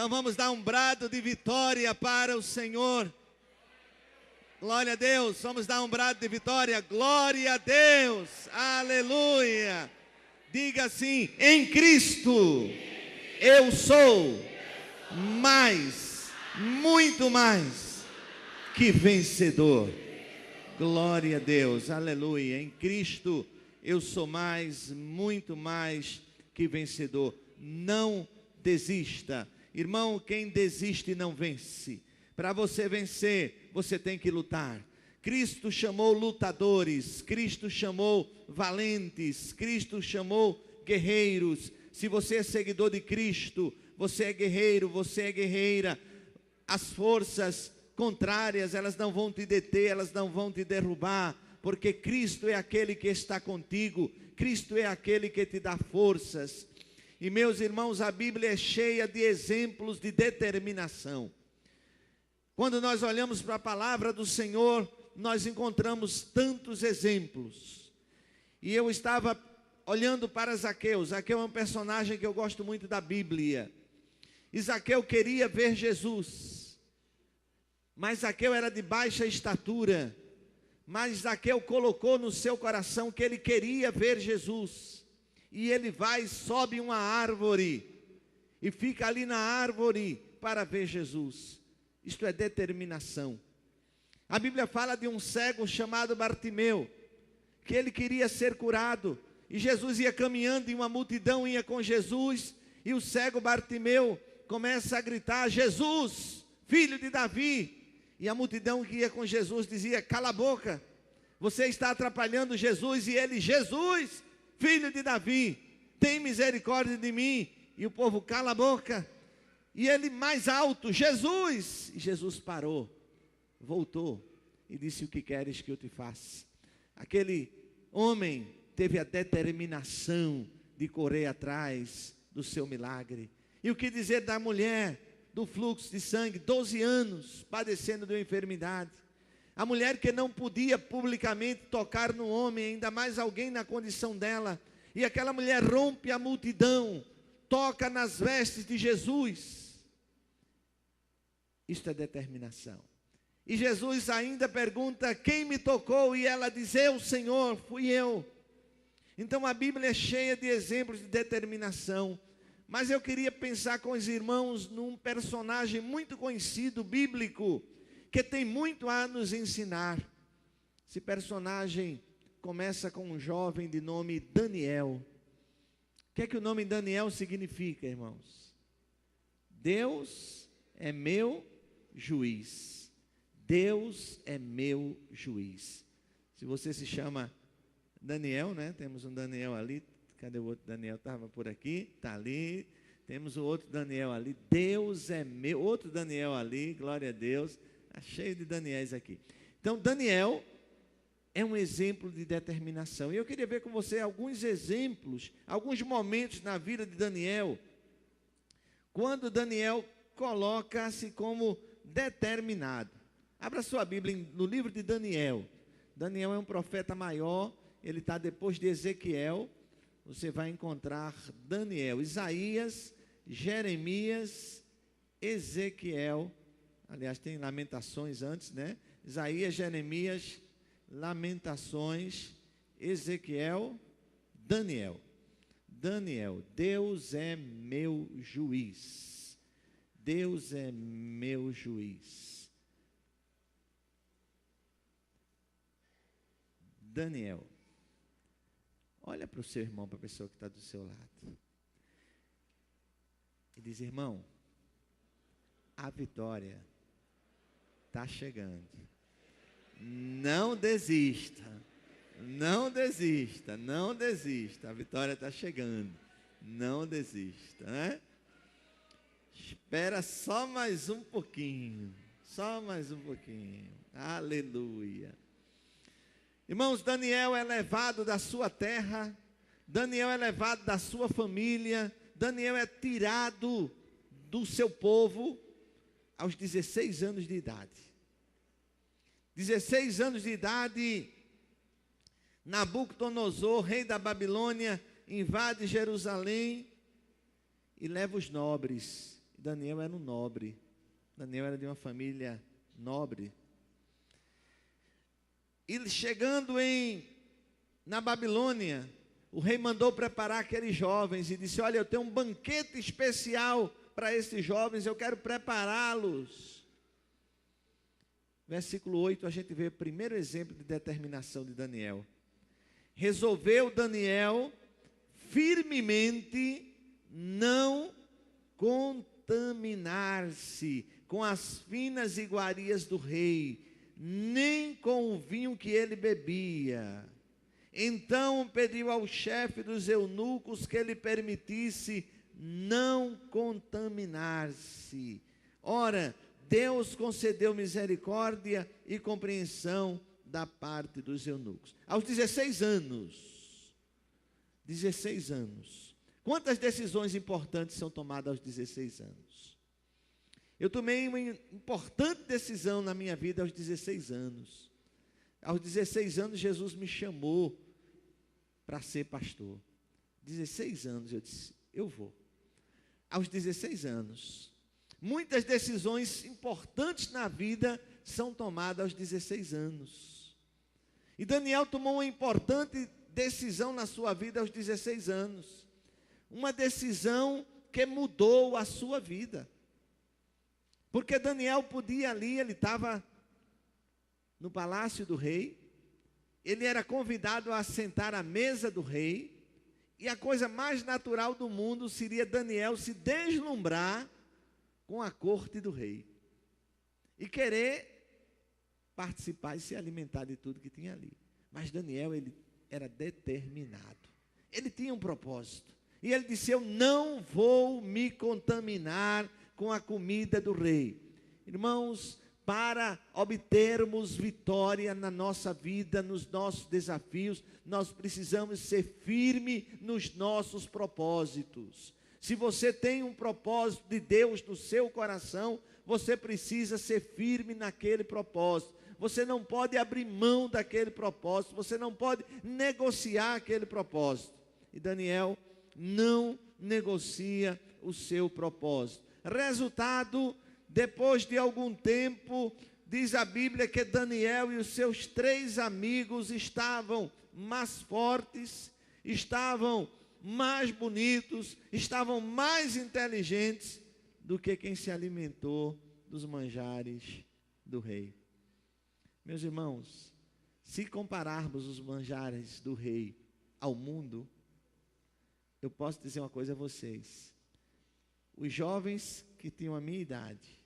Então vamos dar um brado de vitória para o Senhor. Glória a Deus, vamos dar um brado de vitória. Glória a Deus, aleluia. Diga assim: em Cristo eu sou mais, muito mais que vencedor. Glória a Deus, aleluia. Em Cristo eu sou mais, muito mais que vencedor. Não desista. Irmão, quem desiste não vence. Para você vencer, você tem que lutar. Cristo chamou lutadores, Cristo chamou valentes, Cristo chamou guerreiros. Se você é seguidor de Cristo, você é guerreiro, você é guerreira. As forças contrárias, elas não vão te deter, elas não vão te derrubar, porque Cristo é aquele que está contigo, Cristo é aquele que te dá forças. E meus irmãos, a Bíblia é cheia de exemplos de determinação. Quando nós olhamos para a palavra do Senhor, nós encontramos tantos exemplos. E eu estava olhando para Zaqueu. Zaqueu é um personagem que eu gosto muito da Bíblia. E Zaqueu queria ver Jesus. Mas Zaqueu era de baixa estatura. Mas Zaqueu colocou no seu coração que ele queria ver Jesus. E ele vai, sobe uma árvore. E fica ali na árvore para ver Jesus. Isto é determinação. A Bíblia fala de um cego chamado Bartimeu, que ele queria ser curado, e Jesus ia caminhando e uma multidão ia com Jesus, e o cego Bartimeu começa a gritar: Jesus, filho de Davi, e a multidão que ia com Jesus dizia: cala a boca, você está atrapalhando Jesus, e ele: Jesus, filho de Davi, tem misericórdia de mim, e o povo: cala a boca, e ele mais alto: Jesus, e Jesus parou, voltou e disse: o que queres que eu te faça? Aquele homem teve a determinação de correr atrás do seu milagre. E o que dizer da mulher do fluxo de sangue, 12 anos padecendo de uma enfermidade, a mulher que não podia publicamente tocar no homem, ainda mais alguém na condição dela, e aquela mulher rompe a multidão, toca nas vestes de Jesus. Isto é determinação. E Jesus ainda pergunta: quem me tocou? E ela diz: eu, Senhor, fui eu. Então a Bíblia é cheia de exemplos de determinação. Mas eu queria pensar com os irmãos num personagem muito conhecido, bíblico, que tem muito a nos ensinar. Esse personagem começa com um jovem de nome Daniel. O que é que o nome Daniel significa, irmãos? Deus é meu juiz. Deus é meu juiz. Se você se chama Daniel, né? Temos um Daniel ali. Cadê o outro Daniel? Estava por aqui, está ali. Temos o outro Daniel ali. Deus é meu. Outro Daniel ali, glória a Deus. Está cheio de Daniéis aqui. Então, Daniel é um exemplo de determinação. E eu queria ver com você alguns exemplos, alguns momentos na vida de Daniel, quando Daniel coloca-se como determinado. Abra sua Bíblia no livro de Daniel. Daniel é um profeta maior, ele está depois de Ezequiel. Você vai encontrar Daniel, Isaías, Jeremias, Ezequiel. Aliás, tem Lamentações antes, né? Isaías, Jeremias, Lamentações, Ezequiel, Daniel. Daniel, Deus é meu juiz. Deus é meu juiz. Daniel, olha para o seu irmão, para a pessoa que está do seu lado, e diz: irmão, a vitória está chegando. Não desista, não desista, não desista. A vitória está chegando. Não desista, né? Espera só mais um pouquinho, só mais um pouquinho. Aleluia. Irmãos, Daniel é levado da sua terra, Daniel é levado da sua família, Daniel é tirado do seu povo aos 16 anos de idade. 16 anos de idade, Nabucodonosor, rei da Babilônia, invade Jerusalém e leva os nobres. Daniel era um nobre. Daniel era de uma família nobre. E chegando na Babilônia, o rei mandou preparar aqueles jovens e disse: olha, eu tenho um banquete especial para esses jovens, eu quero prepará-los. Versículo 8, a gente vê o primeiro exemplo de determinação de Daniel. Resolveu Daniel firmemente não contaminar-se com as finas iguarias do rei, nem com o vinho que ele bebia. Então pediu ao chefe dos eunucos que lhe permitisse não contaminar-se. Ora, Deus concedeu misericórdia e compreensão da parte dos eunucos. Aos 16 anos, quantas decisões importantes são tomadas aos 16 anos? Eu tomei uma importante decisão na minha vida aos 16 anos. Aos 16 anos, Jesus me chamou para ser pastor. 16 anos, eu disse, eu vou. Aos 16 anos. Muitas decisões importantes na vida são tomadas aos 16 anos. E Daniel tomou uma importante decisão na sua vida aos 16 anos. Uma decisão que mudou a sua vida. Porque Daniel podia ali, ele estava no palácio do rei, ele era convidado a sentar à mesa do rei, e a coisa mais natural do mundo seria Daniel se deslumbrar com a corte do rei, e querer participar e se alimentar de tudo que tinha ali. Mas Daniel, ele era determinado, ele tinha um propósito, e ele disse: eu não vou me contaminar com a comida do rei. Irmãos, para obtermos vitória na nossa vida, nos nossos desafios, nós precisamos ser firmes nos nossos propósitos. Se você tem um propósito de Deus no seu coração, você precisa ser firme naquele propósito. Você não pode abrir mão daquele propósito, você não pode negociar aquele propósito. E Daniel não negocia o seu propósito. Resultado, depois de algum tempo, diz a Bíblia que Daniel e os seus 3 amigos estavam mais fortes, estavam mais bonitos, estavam mais inteligentes do que quem se alimentou dos manjares do rei. Meus irmãos, se compararmos os manjares do rei ao mundo, eu posso dizer uma coisa a vocês: os jovens que tinham a minha idade,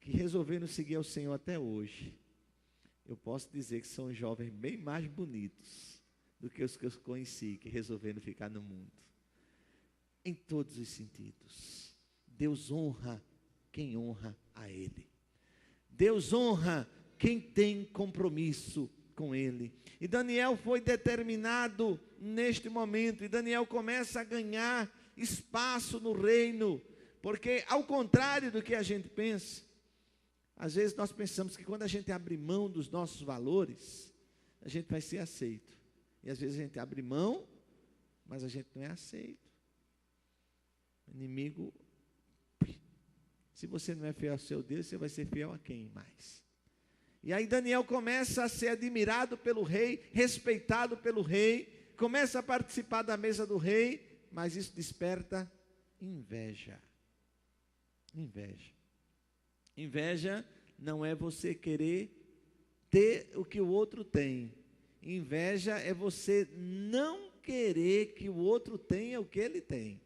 que resolveram seguir ao Senhor até hoje, eu posso dizer que são jovens bem mais bonitos do que os que eu conheci, que resolveram ficar no mundo. Em todos os sentidos. Deus honra quem honra a Ele. Deus honra quem tem compromisso com Ele. E Daniel foi determinado neste momento, e Daniel começa a ganhar espaço no reino, porque ao contrário do que a gente pensa, às vezes nós pensamos que quando a gente abre mão dos nossos valores, a gente vai ser aceito. E às vezes a gente abre mão, mas a gente não é aceito. O inimigo, se você não é fiel ao seu Deus, você vai ser fiel a quem mais? E aí Daniel começa a ser admirado pelo rei, respeitado pelo rei, começa a participar da mesa do rei, mas isso desperta inveja. Inveja. Inveja não é você querer ter o que o outro tem. Inveja é você não querer que o outro tenha o que ele tem.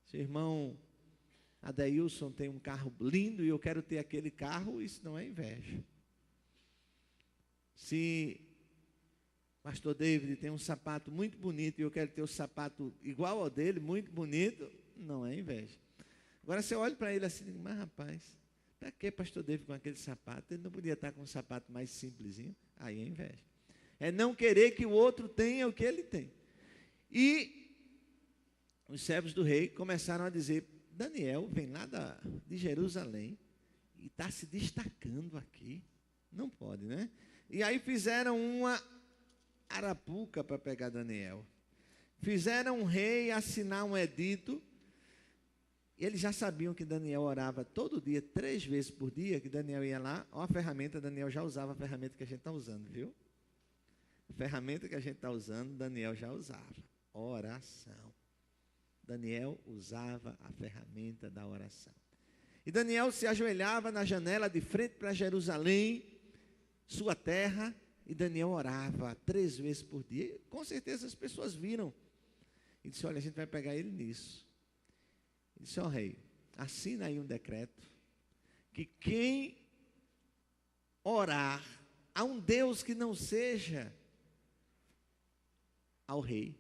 Seu irmão Adeilson tem um carro lindo e eu quero ter aquele carro, isso não é inveja. Se Pastor David tem um sapato muito bonito e eu quero ter o sapato igual ao dele, muito bonito, não é inveja. Agora você olha para ele assim e diz: mas rapaz, para que Pastor David com aquele sapato? Ele não podia estar com um sapato mais simplesinho? Aí é inveja. É não querer que o outro tenha o que ele tem. E os servos do rei começaram a dizer: Daniel vem lá de Jerusalém e está se destacando aqui. Não pode, né? E aí fizeram uma arapuca para pegar Daniel. fizeram um rei assinar um edito. Eles já sabiam que Daniel orava todo dia, 3 vezes por dia, que Daniel ia lá. Ó, a ferramenta, Daniel já usava a ferramenta que a gente está usando, viu? A ferramenta que a gente está usando, Daniel já usava. Oração. Daniel usava a ferramenta da oração. E Daniel se ajoelhava na janela de frente para Jerusalém, sua terra, e Daniel orava 3 vezes por dia. E, com certeza as pessoas viram. E disse, olha, a gente vai pegar ele nisso. Ele disse, ó rei, assina aí um decreto, que quem orar a um Deus que não seja ao rei,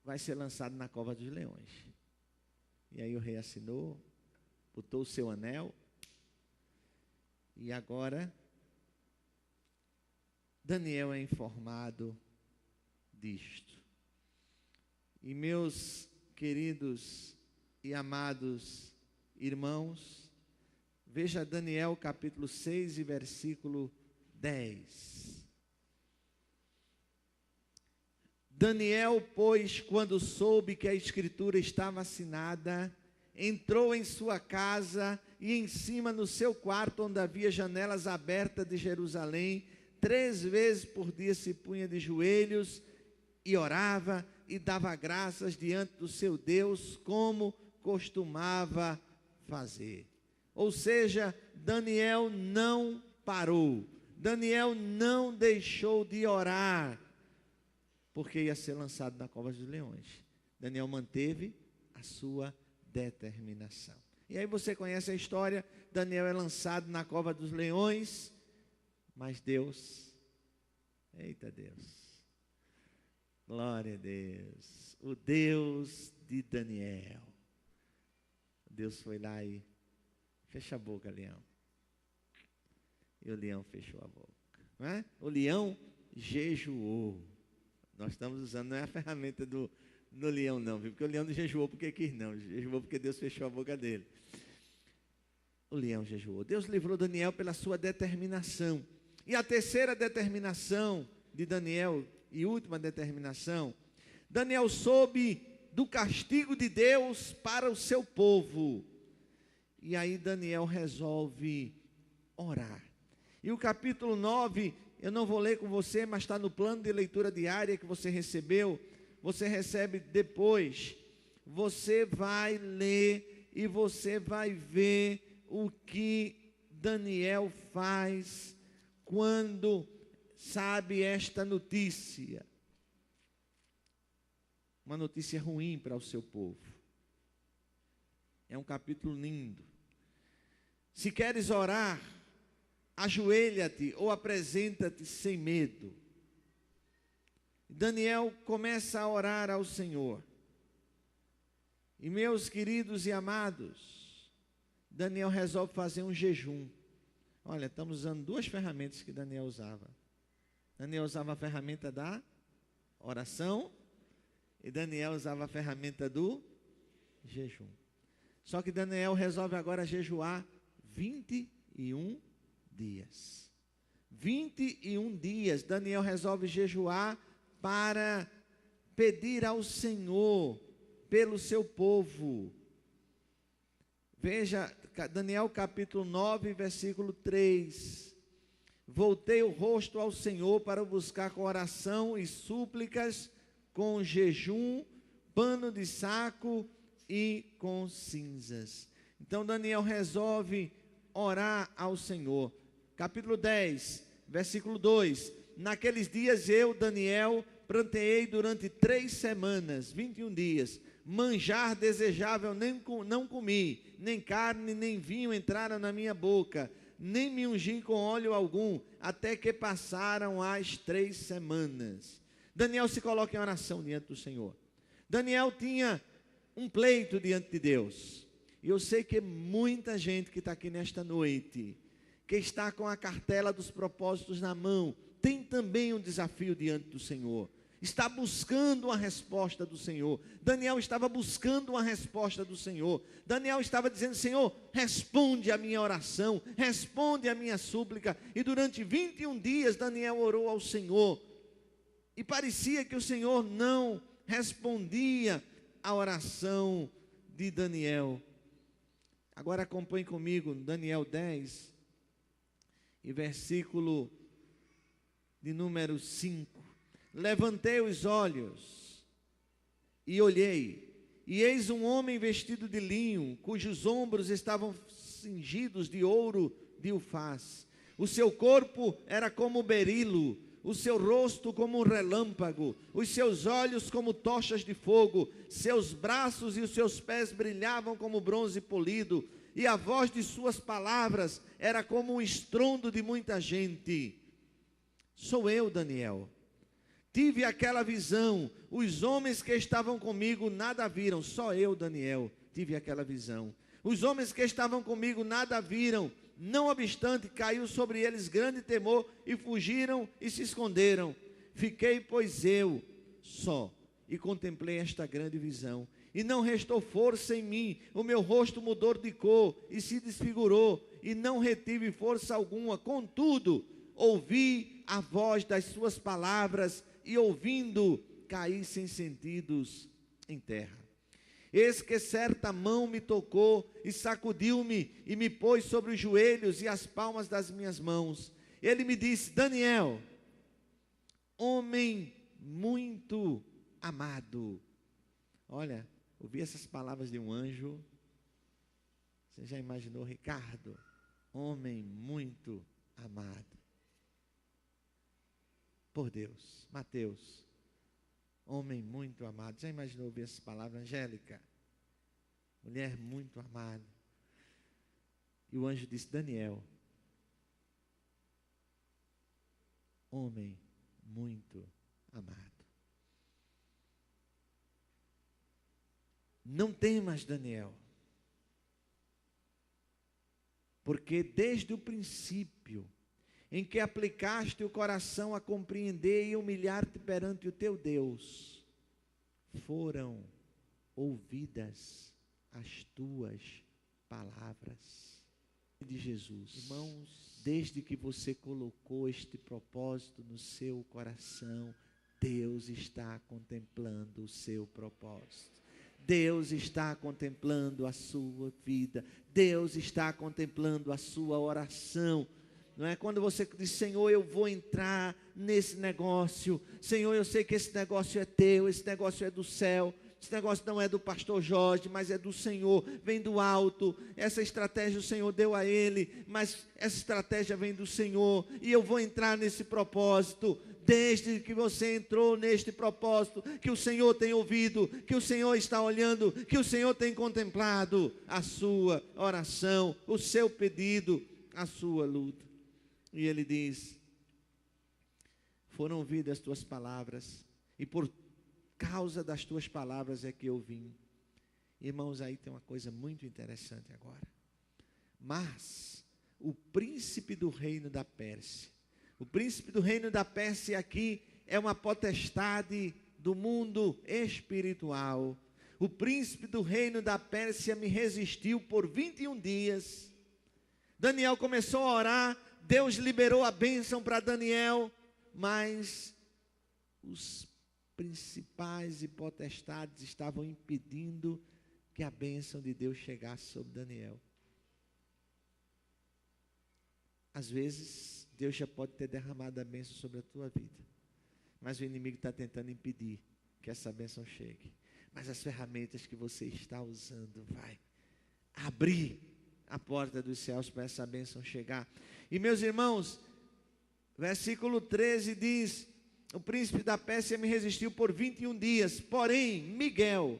vai ser lançado na cova dos leões. E aí o rei assinou, botou o seu anel, e agora Daniel é informado disto. E meus queridos e amados irmãos, veja Daniel capítulo 6 e versículo 10. Daniel, pois, quando soube que a escritura estava assinada, entrou em sua casa e em cima no seu quarto, onde havia janelas abertas de Jerusalém, 3 vezes por dia se punha de joelhos e orava e dava graças diante do seu Deus, como costumava fazer. Ou seja, Daniel não parou, Daniel não deixou de orar, porque ia ser lançado na cova dos leões. Daniel manteve a sua determinação. E aí você conhece a história, Daniel é lançado na cova dos leões, mas Deus, eita Deus, glória a Deus, o Deus de Daniel. Deus foi lá e fecha a boca, leão. E o leão fechou a boca. Não é? O leão jejuou. Nós estamos usando, não é a ferramenta do leão não, viu? Porque o leão não jejuou porque quis não, jejuou porque Deus fechou a boca dele. O leão jejuou. Deus livrou Daniel pela sua determinação. E a terceira determinação de Daniel, e última determinação, Daniel soube do castigo de Deus para o seu povo. E aí Daniel resolve orar. E o capítulo 9, eu não vou ler com você, mas está no plano de leitura diária que você recebeu. Você recebe depois. Você vai ler e você vai ver o que Daniel faz quando sabe esta notícia. Uma notícia ruim para o seu povo. É um capítulo lindo. Se queres orar, ajoelha-te ou apresenta-te sem medo. Daniel começa a orar ao Senhor. E meus queridos e amados, Daniel resolve fazer um jejum. Olha, estamos usando 2 ferramentas que Daniel usava. Daniel usava a ferramenta da oração e Daniel usava a ferramenta do jejum. Só que Daniel resolve agora jejuar 21 dias. 21 dias Daniel resolve jejuar para pedir ao Senhor pelo seu povo. Veja, Daniel capítulo 9, versículo 3. Voltei o rosto ao Senhor para o buscar com oração e súplicas, com jejum, pano de saco e com cinzas. Então Daniel resolve orar ao Senhor. Capítulo 10, versículo 2. Naqueles dias eu, Daniel, pranteei durante 3 semanas, 21 dias. Manjar desejável não comi, nem carne, nem vinho entraram na minha boca, nem me ungi com óleo algum, até que passaram as 3 semanas. Daniel se coloca em oração diante do Senhor. Daniel tinha um pleito diante de Deus. E eu sei que muita gente que está aqui nesta noite, que está com a cartela dos propósitos na mão, tem também um desafio diante do Senhor. Está buscando uma resposta do Senhor. Daniel estava buscando uma resposta do Senhor. Daniel estava dizendo: Senhor, responde a minha oração, responde a minha súplica. E durante 21 dias Daniel orou ao Senhor. E parecia que o Senhor não respondia à oração de Daniel. Agora acompanhe comigo, Daniel 10, e versículo de número 5. Levantei os olhos e olhei, e eis um homem vestido de linho, cujos ombros estavam cingidos de ouro de Ufaz. O seu corpo era como berilo, o seu rosto como um relâmpago, os seus olhos como tochas de fogo, seus braços e os seus pés brilhavam como bronze polido, e a voz de suas palavras era como um estrondo de muita gente. Sou eu, Daniel. Tive aquela visão, os homens que estavam comigo nada viram, só eu, Daniel, tive aquela visão. Os homens que estavam comigo nada viram, não obstante, caiu sobre eles grande temor, e fugiram e se esconderam. Fiquei, pois, eu só, e contemplei esta grande visão. E não restou força em mim, o meu rosto mudou de cor, e se desfigurou, e não retive força alguma. Contudo, ouvi a voz das suas palavras, e ouvindo, caí sem sentidos em terra. Eis que certa mão me tocou e sacudiu-me e me pôs sobre os joelhos e as palmas das minhas mãos. Ele me disse: Daniel, homem muito amado. Olha, ouvi essas palavras de um anjo. Você já imaginou, Ricardo? Homem muito amado por Deus. Mateus, homem muito amado. Já imaginou ouvir essas palavras? Angélica, mulher muito amada. E o anjo disse: Daniel, homem muito amado. Não temas, Daniel, porque desde o princípio em que aplicaste o coração a compreender e humilhar-te perante o teu Deus, foram ouvidas as tuas palavras. De Jesus, irmãos, desde que você colocou este propósito no seu coração, Deus está contemplando o seu propósito. Deus está contemplando a sua vida. Deus está contemplando a sua oração. Não é? Quando você diz: Senhor, eu vou entrar nesse negócio. Senhor, eu sei que esse negócio é teu, esse negócio é do céu. Esse negócio não é do pastor Jorge, mas é do Senhor, vem do alto. Essa estratégia o Senhor deu a ele, mas essa estratégia vem do Senhor. E eu vou entrar nesse propósito. Desde que você entrou neste propósito, que o Senhor tem ouvido, que o Senhor está olhando, que o Senhor tem contemplado a sua oração, o seu pedido, a sua luta. E ele diz: foram ouvidas as tuas palavras, e por causa das tuas palavras é que eu vim. Irmãos, aí tem uma coisa muito interessante agora. Mas o príncipe do reino da Pérsia, o príncipe do reino da Pérsia aqui é uma potestade do mundo espiritual. O príncipe do reino da Pérsia me resistiu por 21 dias. Daniel começou a orar, Deus liberou a bênção para Daniel, mas os principais e potestades estavam impedindo que a bênção de Deus chegasse sobre Daniel. Às vezes, Deus já pode ter derramado a bênção sobre a tua vida, mas o inimigo está tentando impedir que essa bênção chegue. Mas as ferramentas que você está usando vai abrir a porta dos céus para essa bênção chegar. E meus irmãos, versículo 13 diz: o príncipe da Pérsia me resistiu por 21 dias, porém Miguel,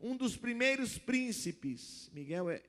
um dos primeiros príncipes, Miguel é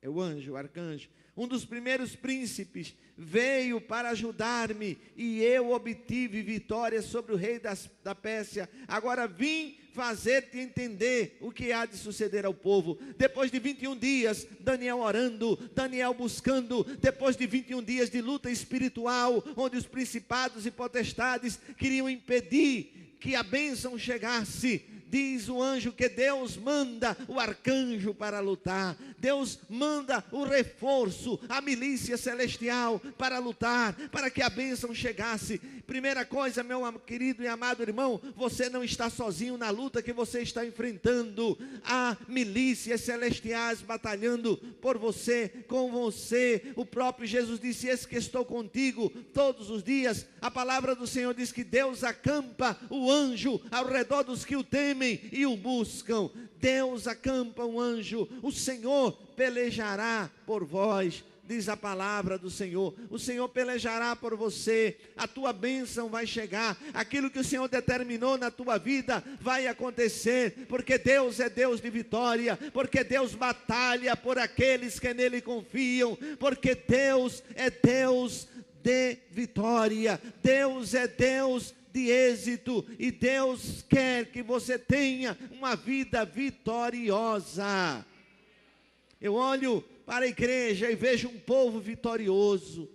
o anjo, o arcanjo, um dos primeiros príncipes, veio para ajudar-me, e eu obtive vitória sobre o rei da Pérsia. Agora vim fazer-te entender o que há de suceder ao povo. Depois de 21 dias, Daniel orando, Daniel buscando, depois de 21 dias de luta espiritual, onde os principados e potestades queriam impedir que a bênção chegasse, diz o anjo que Deus manda o arcanjo para lutar. Deus manda o reforço, a milícia celestial para lutar, para que a bênção chegasse. Primeira coisa, meu querido e amado irmão, você não está sozinho na luta que você está enfrentando. Há milícias celestiais batalhando por você, com você. O próprio Jesus disse: eis que estou contigo todos os dias. A palavra do Senhor diz que Deus acampa o anjo ao redor dos que o temem e o buscam. Deus acampa um anjo, o Senhor pelejará por vós, diz a palavra do Senhor. O Senhor pelejará por você, a tua bênção vai chegar, aquilo que o Senhor determinou na tua vida vai acontecer, porque Deus é Deus de vitória, porque Deus batalha por aqueles que nele confiam, porque Deus é Deus de vitória, Deus é Deus de êxito, e Deus quer que você tenha uma vida vitoriosa. Eu olho para a igreja e vejo um povo vitorioso.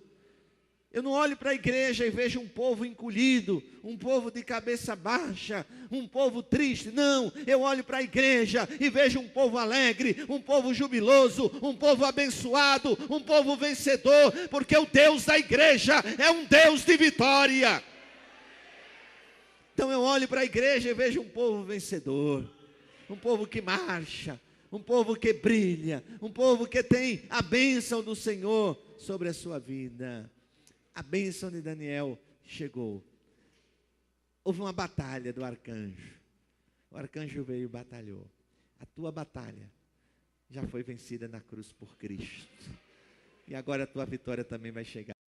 Eu não olho para a igreja e vejo um povo encolhido, um povo de cabeça baixa, um povo triste. Não, eu olho para a igreja e vejo um povo alegre, um povo jubiloso, um povo abençoado, um povo vencedor, porque o Deus da igreja é um Deus de vitória. Então eu olho para a igreja e vejo um povo vencedor, um povo que marcha, um povo que brilha, um povo que tem a bênção do Senhor sobre a sua vida. A bênção de Daniel chegou. Houve uma batalha do arcanjo. O arcanjo veio e batalhou. A tua batalha já foi vencida na cruz por Cristo. E agora a tua vitória também vai chegar.